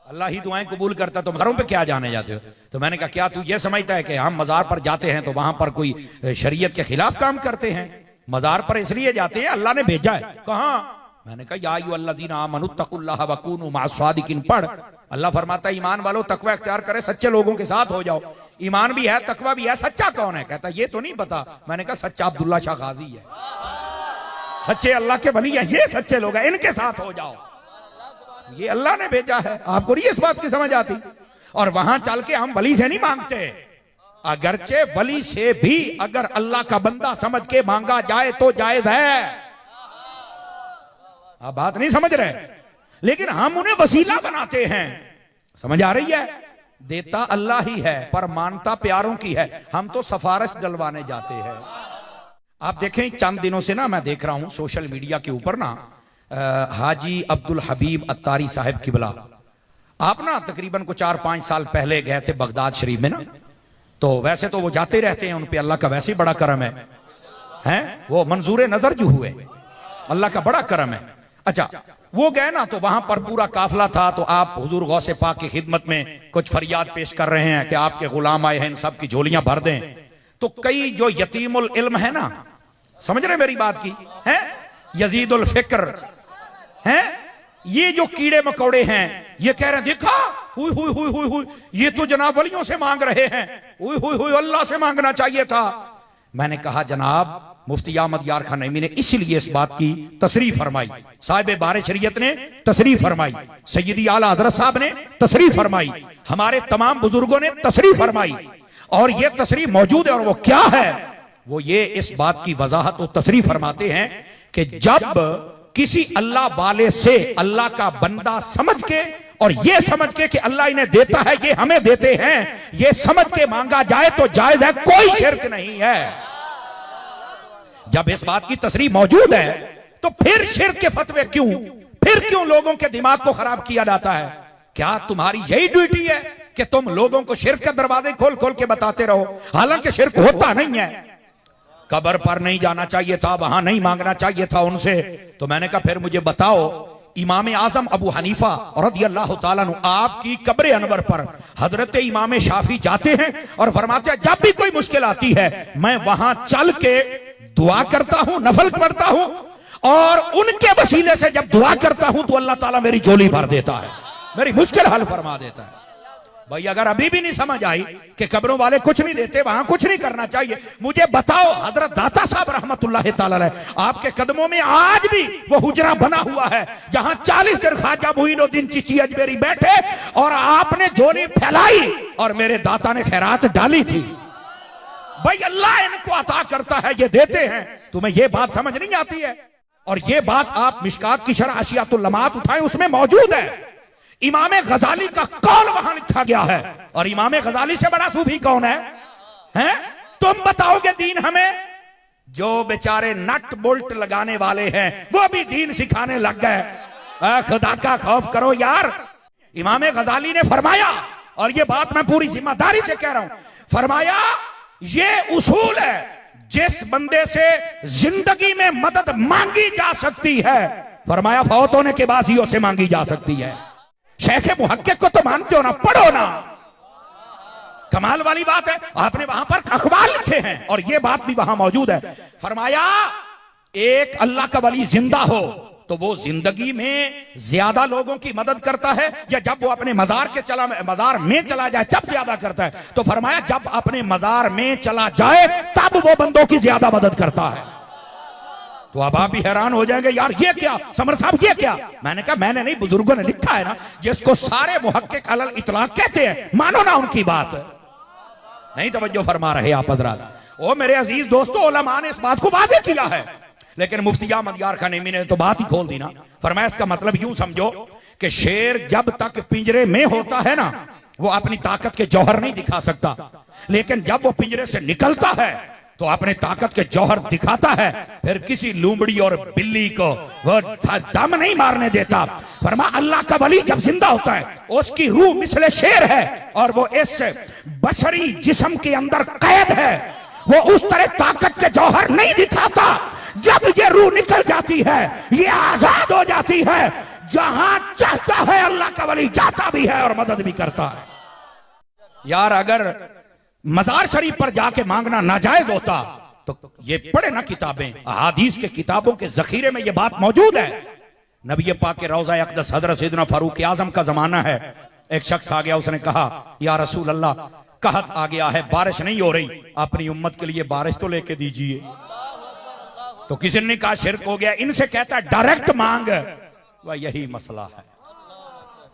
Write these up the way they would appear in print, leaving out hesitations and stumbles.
अल्लाह ही दुआएं कबूल करता, तो घरों पे क्या जाने जाते हो? तो मैंने कहा क्या तू ये समझता है कि हम मजार पर जाते हैं तो वहां पर कोई शरीयत के खिलाफ काम करते हैं? मजार पर इसलिए जाते हैं अल्लाह ने भेजा है। कहा? मैंने कहा या अय्युहल्लज़ीना आमनुत्तकुल्लाह वकूनू मअस्सादिकीन पढ़। अल्लाह फरमाता है ईमान वालों तकवा इख्तियार करे, सच्चे लोगों के साथ हो जाओ। ईमान भी है, तकवा भी है, सच्चा कौन है? कहता ये तो नहीं पता। मैंने कहा सच्चा अब्दुल्ला शाह गाजी है, सच्चे अल्लाह के वली है, ये सच्चे लोग हैं, इनके साथ हो जाओ। ये अल्लाह ने भेजा है, आपको नहीं इस बात की समझ आती? और वहां चल के हम वली से नहीं मांगते, अगरचे वली से भी अगर अल्लाह का बंदा समझ के मांगा जाए तो जायज है। आप बात नहीं समझ रहे, लेकिन हम उन्हें वसीला बनाते हैं। समझ आ रही है? देता अल्लाह ही है पर मानता प्यारों की है, हम तो सिफारिश डलवाने जाते हैं। आप देखें चंद दिनों से ना मैं देख रहा हूं सोशल मीडिया के ऊपर ना हाजी अब्दुल हबीब अत्तारी साहब किबला, आप ना तकरीबन को 4-5 साल पहले गए थे बगदाद शरीफ में ना, तो वैसे तो वो जाते रहते हैं, उन पे अल्लाह का वैसे ही बड़ा करम है, हैं? वो मंजूर नजर जो हुए, अल्लाह का बड़ा करम है। अच्छा, वो गए ना तो वहां पर पूरा काफिला था, तो आप हुजूर गौसे पाक की खिदमत में कुछ फरियाद पेश कर रहे हैं कि आपके गुलाम आए हैं, इन सब की झोलियां भर दें। तो कई जो यतीमुल इल्म है ना, समझ रहे मेरी बात की, है यजीदुल फिक्र हैं, ये जो कीड़े मकोड़े हैं, ये कह रहे हैं देखा हुई हुई हुई हुई हुई, ये तो जनाब वलियों से मांग रहे हैं, हुई हुई हुई अल्लाह से मांगना चाहिए था। मैंने कहा जनाब मुफ्ती अहमद यार खान नईमी ने इसलिए इस बात की तसरीह फरमाई, साहिब बारे शरीयत ने तसरीह फरमाई, सैयदी आला हजरत साहब ने तसरीह फरमाई, हमारे तमाम बुजुर्गों ने तसरीह फरमाई, और ये तसरीह मौजूद है। और वो क्या है? वो ये इस बात की वजाहत और तसरीह फरमाते हैं कि जब किसी अल्लाह वाले से अल्लाह का बंदा समझ के और ये समझ के कि अल्लाह इन्हें देता है, ये हमें देते हैं, ये समझ के मांगा जाए तो जायज है, कोई शिर्क नहीं है। जब इस बात की तसरीह मौजूद है तो फिर शिर्क के फतवे क्यों? फिर क्यों लोगों के दिमाग को खराब किया जाता है? क्या तुम्हारी यही ड्यूटी है कि तुम लोगों को शिर्क के दरवाजे खोल खोल के बताते रहो, हालांकि शिर्क होता नहीं है? कब्र पर नहीं जाना चाहिए था, वहां नहीं मांगना चाहिए था उनसे। तो मैंने कहा फिर मुझे बताओ, इमाम आजम अबू हनीफा रज़ियल्लाहु ताला अन्हु आपकी कब्र अनवर पर हजरत इमाम शाफी जाते हैं और फरमाते हैं जब भी कोई मुश्किल आती है मैं वहां चल के दुआ करता हूं, नफल पढ़ता हूं, और उनके वसीले से जब दुआ करता हूं तो अल्लाह ताला मेरी झोली भर देता है, मेरी मुश्किल हल फरमा देता है। भाई अगर अभी भी नहीं समझ आई कि कब्रों वाले कुछ नहीं देते, वहां कुछ नहीं करना चाहिए, मुझे बताओ हजरत दाता साहब रहमतुल्लाह ताला अलैह आपके कदमों में आज भी वो हुजरा बना हुआ है जहां 40 दिन ख्वाजा मुईनुद्दीन चिश्ती अजमेरी बैठे और आपने झोली फैलाई और मेरे दाता ने खैरात डाली थी। भाई अल्लाह इनको अता करता है, ये देते हैं। तुम्हें ये बात समझ नहीं आती है? और ये बात आप मिशकात की शरह अशियातुल लमात उठाएं, उसमें मौजूद है। इमाम गजाली का कौल वहां लिखा गया है, और इमाम गजाली से बड़ा सूफी कौन है? हैं? तुम बताओगे दीन हमें? जो बेचारे नट बोल्ट लगाने वाले हैं वो भी दीन सिखाने लग गए। खुदा का खौफ करो यार। इमाम गजाली ने फरमाया, और ये बात मैं पूरी जिम्मेदारी से कह रहा हूं, फरमाया ये उसूल है जिस बंदे से जिंदगी में मदद मांगी जा सकती है, फरमाया फौत होने के बाद ही से मांगी जा सकती है। शेख मुहक्किक को तो मानते हो ना, पढ़ो ना, कमाल वाली बात है। आपने वहां पर अखबार लिखे हैं और ये बात भी वहां मौजूद है। फरमाया एक अल्लाह का वली जिंदा हो तो वो जिंदगी में ज्यादा लोगों की मदद करता है, या जब वो अपने मजार में चला जाए जब ज्यादा करता है? तो फरमाया जब अपने मजार में चला जाए तब वो बंदों की ज्यादा मदद करता है। तो अब आप भी हैरान हो जाएंगे यार ये क्या समर साहब, ये क्या? मैंने कहा मैंने नहीं, बुजुर्गों ने लिखा है ना, जिसको सारे मुहक्किक अलल इतलाक कहते हैं, मानो ना उनकी बात। नहीं तवज्जो फरमा रहे आप हजरात। ओ मेरे अजीज दोस्तों, उलमा ने इस बात को वादे किया है, लेकिन मुफ्ती अहमद यार खान नईमी ने तो बात ही खोल दी ना। फरमाया इसका मतलब यूं समझो कि शेर जब तक पिंजरे में होता है ना वो अपनी ताकत के जौहर नहीं दिखा सकता, लेकिन जब वो पिंजरे से निकलता है तो अपने ताकत के जौहर दिखाता है, फिर किसी लूमड़ी और बिल्ली को वो दम नहीं मारने देता। फरमा अल्लाह का वली जब जिंदा होता है उसकी रूह मिसले शेर है और वो इस बशरी जिस्म के अंदर कैद है, वो उस तरह ताकत के जौहर नहीं दिखाता। जब ये रूह निकल जाती है, ये आजाद हो जाती है, जहां चाहता है अल्लाह का वली जाता भी है और मदद भी करता है। यार अगर मजार शरीफ पर जाके मांगना नाजायज होता तो ये पढ़े ना किताबें, अहादीस के किताबों के जखीरे में ये बात मौजूद है। नबी पाक के रौज़ा अक़दस हज़रत सैयदना फारूक आज़म का जमाना है। एक शख्स आ गया, उसने कहा या रसूल अल्लाह, कहत आ गया है, बारिश नहीं हो रही, अपनी उम्मत के लिए बारिश तो लेके दीजिए। तो किसी ने कहा शिरक हो गया। इनसे कहता है डायरेक्ट मांग। वह यही मसला है,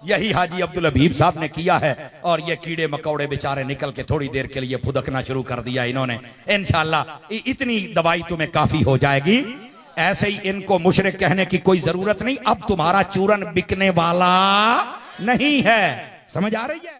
यही हाजी अब्दुल हबीब साहब ने किया है। और ये कीड़े मकौड़े बेचारे निकल के थोड़ी देर के लिए फुदकना शुरू कर दिया इन्होंने। इंशाअल्लाह इतनी दवाई तुम्हें काफी हो जाएगी। ऐसे ही इनको मुशरिक कहने की कोई जरूरत नहीं। अब तुम्हारा चूरन बिकने वाला नहीं है। समझ आ रही है?